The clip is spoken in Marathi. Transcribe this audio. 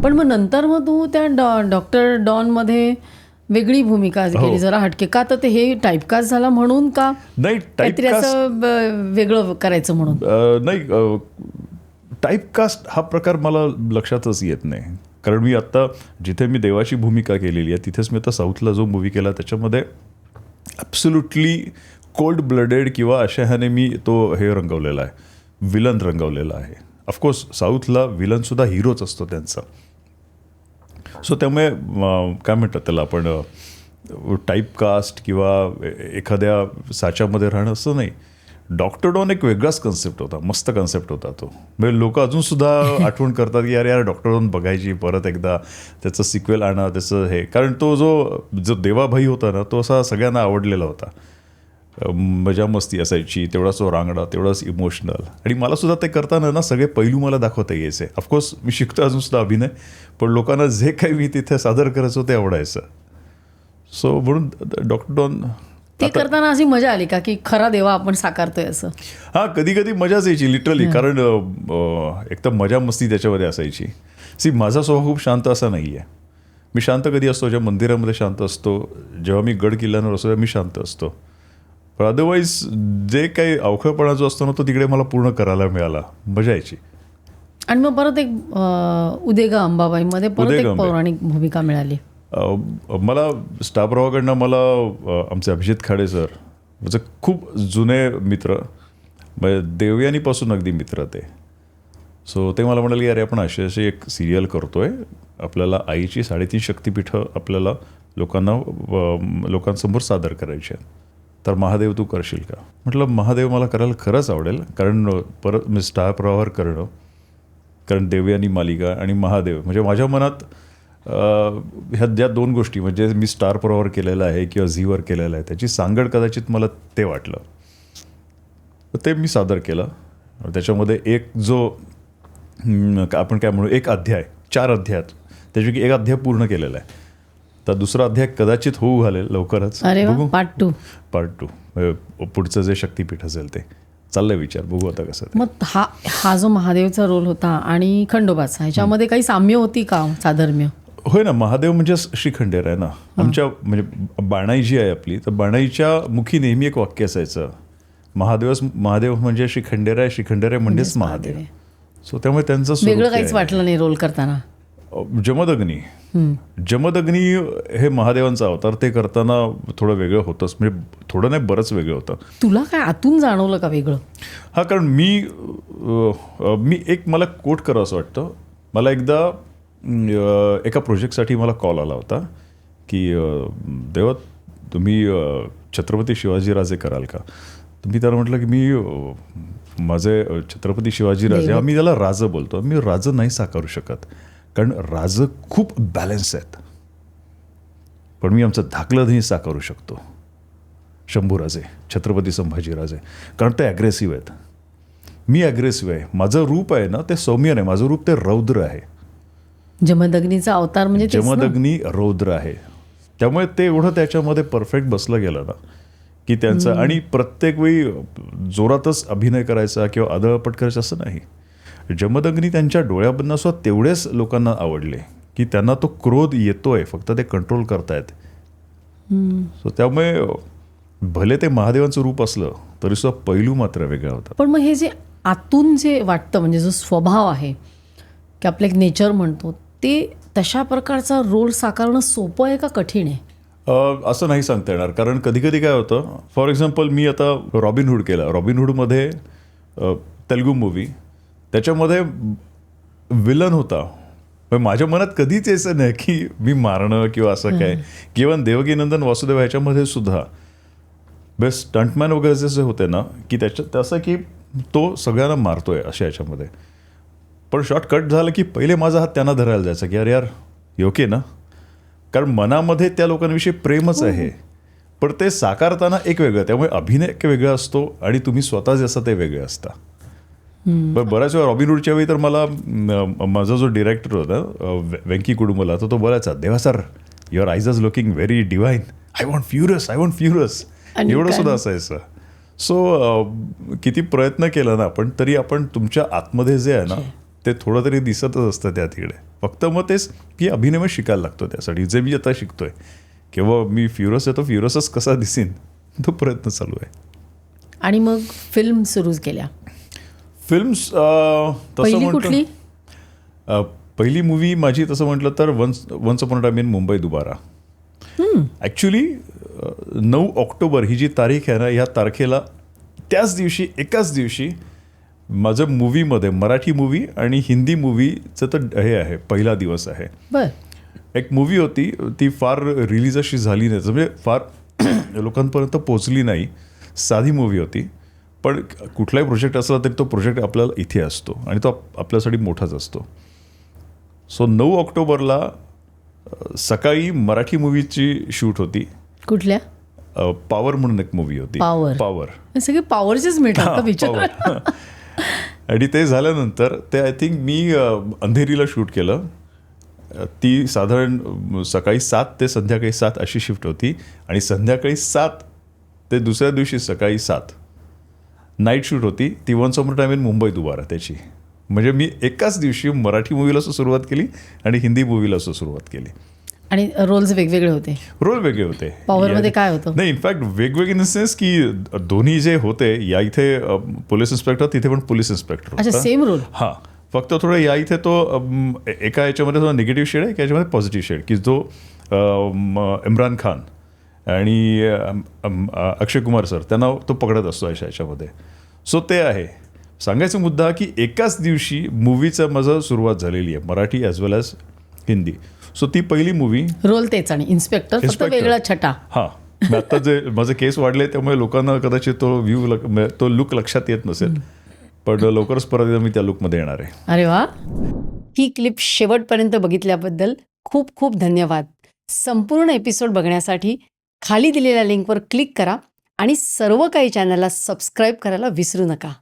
पण मग नंतर मग तू त्या डॉक्टर डॉनमध्ये वेगळी भूमिका केली, जरा हटके का? तर ते हे टाईपकास्ट झाला म्हणून का? नाही, काहीतरी असं वेगळं करायचं म्हणून? नाही, टाईपकास्ट हा प्रकार मला लक्षातच येत नाही. कारण मी आत्ता जिथे मी देवाची भूमिका केलेली आहे तिथेच मी आता साऊथला जो मूवी केला त्याच्यामध्ये ॲब्सोल्युटली कोल्ड ब्लडेड किंवा अशा ह्याने मी तो हे रंगवलेला आहे, विलन रंगवलेला आहे. ऑफकोर्स साऊथला विलनसुद्धा हिरोच असतो त्यांचा. सो त्यामुळे काय म्हणतात त्याला आपण, टाईपकास्ट किंवा एखाद्या साच्यामध्ये राहणं असं नाही. डॉक्टर डॉन एक वेगळाच कन्सेप्ट होता, मस्त कन्सेप्ट होता तो. म्हणजे लोक अजूनसुद्धा आठवण करतात की यार डॉक्टर डॉन बघायची परत एकदा, त्याचं सिक्वेल आणा, त्याचं हे. कारण तो जो देवाभाई होता ना तो असा सगळ्यांना आवडलेला होता. मजा मस्ती असायची, तेवढाच तो रांगडा, तेवढाच इमोशनल. आणि मला सुद्धा ते करताना ना सगळे पैलू मला दाखवता यायचे. ऑफकोर्स मी शिकतो अजूनसुद्धा अभिनय, पण लोकांना जे काही मी तिथे सादर करायचो ते आवडायचं. सो म्हणून डॉक्टर डॉन ते करताना अशी मजा आली का की खरा देवा आपण साकारतोय असं? हां, कधी कधी मजाच यायची लिटरली. कारण एकदम मजा मस्ती त्याच्यामध्ये असायची. माझा स्वभाव खूप शांत असा नाही आहे. मी शांत कधी असतो जेव्हा मंदिरामध्ये शांत असतो, जेव्हा मी गड किल्ल्यांवर असतो तेव्हा मी शांत असतो. पण अदरवाईज जे काही अवखळपणा जो असतो ना तो तिकडे मला पूर्ण करायला मिळाला, मजा यायची. आणि मग परत एक उदेगा अंबाबाईमध्ये परत एक पौराणिक भूमिका मिळाली. मला स्टार प्रवाहाकडनं मला आमचे अभिजित खाडे सर, म्हणजे खूप जुने मित्र, म्हणजे देवयानीपासून अगदी मित्र ते. सो ते मला म्हणाले अरे आपण अशी एक सिरियल करतो आहे, आपल्याला आईची 3.5 शक्तिपीठं आपल्याला लोकांसमोर सादर करायची आहेत, तर महादेव तू करशील का? म्हटलं महादेव मला करायला खरंच आवडेल. कारण परत मी स्टार प्रवाहावर करणं, कारण देवयानी मालिका आणि महादेव म्हणजे माझ्या मनात ह्या ज्या 2 गोष्टी, म्हणजे मी स्टार प्रवाहावर केलेलं आहे किंवा झीवर केलेलं आहे, त्याची सांगड कदाचित मला ते वाटलं. ते मी सादर केलं. त्याच्यामध्ये एक जो आपण काय म्हणू, एक अध्याय, 4 अध्यायात त्याच्यापैकी एक अध्याय पूर्ण केलेला आहे. तर दुसरा अध्याय कदाचित होऊ घालेल लवकरच. बघू, पार्ट 2 पुढचं जे शक्तिपीठ असेल ते चाललंय विचार, बघू आता कसं. मग हा जो महादेवचा रोल होता आणि खंडोबाचा, ह्याच्यामध्ये काही साम्य होती का, साधर्म्य? होय ना, महादेव म्हणजे श्रीखंडेर आहे ना आमच्या. म्हणजे बाणाई जी आहे आपली, तर बाणाईच्या मुखी नेहमी एक वाक्य असायचं, महादेव म्हणजे श्रीखंडेर आहे, श्रीखंडेर आहे म्हणजेच महादेव. सो त्यामुळे त्यांचं वेगळं काहीच वाटलं नाही रोल करताना? जमदग्नी हे महादेवांचा अवतार, ते करताना थोडं वेगळं होतंच. म्हणजे थोडं नाही, बरंच वेगळं होतं. तुला काय आतून जाणवलं का वेगळं? हा, कारण मी एक मला कोट करावं असं वाटतं. मला एकदा एका प्रोजेक्टसाठी मला कॉल आला होता की देवा तुम्ही छत्रपती शिवाजीराजे कराल का? तुम्ही त्याला म्हटलं की मी माझे छत्रपती शिवाजीराजे, आम्ही त्याला राजं बोलतो, मी राजं नाही साकारू शकत कारण राजं खूप बॅलन्स आहेत. पण मी आमचं धाकलं धनी साकारू शकतो, शंभूराजे, छत्रपती संभाजीराजे, कारण ते ॲग्रेसिव्ह आहेत. मी ॲग्रेसिव्ह आहे. माझं रूप आहे ना ते सौम्य नाही, माझं रूप ते रौद्र आहे. जमदग्नीचा अवतार म्हणजे जमदग्नी रौद्र आहे. त्यामुळे ते एवढं त्याच्यामध्ये परफेक्ट बसलं गेलं ना की त्यांचं. आणि प्रत्येक वेळी जोरातच अभिनय करायचा किंवा आदळपट करायचं असं नाही. जमदग्नी त्यांच्या डोळ्याबद्दल सुद्धा तेवढेच लोकांना आवडले की त्यांना तो क्रोध येतोय, फक्त ते कंट्रोल करतायत. सो त्यामुळे भले ते महादेवांचं रूप असलं तरी सुद्धा पैलू मात्र वेगळा होता. पण मग हे जे आतून जे वाटतं, म्हणजे जो स्वभाव आहे की आपलं एक नेचर म्हणतो, ते तशा प्रकारचा रोल साकारणं सोपं आहे का कठीण आहे? असं नाही सांगता येणार. कारण कधी कधी काय होतं, फॉर एक्झाम्पल मी आता रॉबिनहूड केला. रॉबिनहूडमध्ये तेलुगू मूवी, त्याच्यामध्ये विलन होता. माझ्या मनात कधीच यायचं नाही की मी मारणं किंवा असं काय. किंवा देवकीनंदन वासुदेव ह्याच्यामध्ये सुद्धा बेस्ट स्टंटमॅन वगैरे जसे होते ना की त्याच्यात असं की तो सगळ्यांना मारतोय अशा ह्याच्यामध्ये. पण शॉट कट झालं की पहिले माझा हात त्यांना धरायला जायचा की अरे यार योग्य ना, कारण मनामध्ये त्या लोकांविषयी प्रेमच आहे. पण ते साकारताना एक वेगळं, त्यामुळे अभिनय एक वेगळा असतो आणि तुम्ही स्वतः जे असता ते वेगळे असता. पण बऱ्याच वेळा रॉबिनहूडच्या वेळी तर मला माझा जो डिरेक्टर होता व्यंकी कुडुंबला, तर तो बोलायचा देवा sir your eyes is looking very divine, I want furious एवढं सुद्धा असायचं. सो किती प्रयत्न केला ना आपण तरी आपण तुमच्या आतमध्ये जे आहे ना ते थोडं तरी दिसतच असतं त्या तिकडे. फक्त मग तेच की अभिनय शिकायला लागतो त्यासाठी, जे मी आता शिकतोय. किंवा मी फ्युरस आहे, तो फ्युरसच कसा दिसेन तो प्रयत्न चालू आहे. आणि मग फिल्म सुरू केल्या. फिल्म्स पहिली कुठली? पहिली मूवी माझी तसं म्हटलं तर once upon a time in Mumbai Dobaara. Actually 9 October ही जी तारीख आहे ना, ह्या तारखेला त्याच दिवशी एकाच दिवशी माझं मूवीमध्ये मराठी मूवी आणि हिंदी मूवीचं तर हे आहे, पहिला दिवस आहे. बर. एक मूवी होती, ती फार रिलीज अशी झाली नाही, म्हणजे फार लोकांपर्यंत पोचली नाही, साधी मूवी होती. पण कुठलाही प्रोजेक्ट असला तरी तो प्रोजेक्ट आपल्याला इथे असतो आणि तो आपल्यासाठी मोठाच असतो. सो 9 ऑक्टोबरला सकाळी मराठी मूवीची शूट होती. कुठल्या? पॉवर म्हणून एक मूवी होती. पॉवर. सगळे पॉवरचेच मिळतात विचार. आणि ते झाल्यानंतर ते आय थिंक मी अंधेरीला शूट केलं. ती साधारण सकाळी 7 ते संध्याकाळी 7 अशी शिफ्ट होती आणि संध्याकाळी 7 ते दुसऱ्या दिवशी सकाळी 7 नाईट शूट होती. ती once upon a time in Mumbai Dobaara त्याची. म्हणजे मी एकाच दिवशी मराठी मूवीला सुरुवात केली आणि हिंदी मूवीला सुरुवात केली. आणि रोल्स वेगवेगळे होते. रोल वेगळे होते. पॉवरमध्ये काय होतं? नाही, इनफॅक्ट वेगवेगळे इन द सेन्स की दोन्ही जे होते, या इथे पोलीस इन्स्पेक्टर, तिथे पण पोलीस इन्स्पेक्टर. अच्छा, सेम रोल. हां, फक्त थोडं या इथे तो एका याच्यामध्ये थोडा निगेटिव्ह शेड आहे, एका याच्यामध्ये पॉझिटिव्ह शेड, की जो इम्रान खान आणि अक्षय कुमार सर त्यांना तो पकडत असतो अशा याच्यामध्ये. सो ते आहे सांगायचा मुद्दा, की एकाच दिवशी मूवीचं माझं सुरुवात झालेली आहे, मराठी ॲज वेल ॲज हिंदी. सो ती पहिली मूवी. रोल तेच आणि इन्स्पेक्टर फक्त वेगळा छटा. हां, आता जे माझे केस वाढले त्यामुळे लोकांना कदाचित तो लुक लक्षात येत नसेल, पण लवकरच परत मी त्या लुकमध्ये येणार आहे. अरे वा. ही क्लिप शेवटपर्यंत बघितल्याबद्दल खूप खूप धन्यवाद. संपूर्ण एपिसोड बघण्यासाठी खाली दिलेल्या लिंकवर क्लिक करा आणि सर्व काही चॅनलला सबस्क्राईब करायला विसरू नका.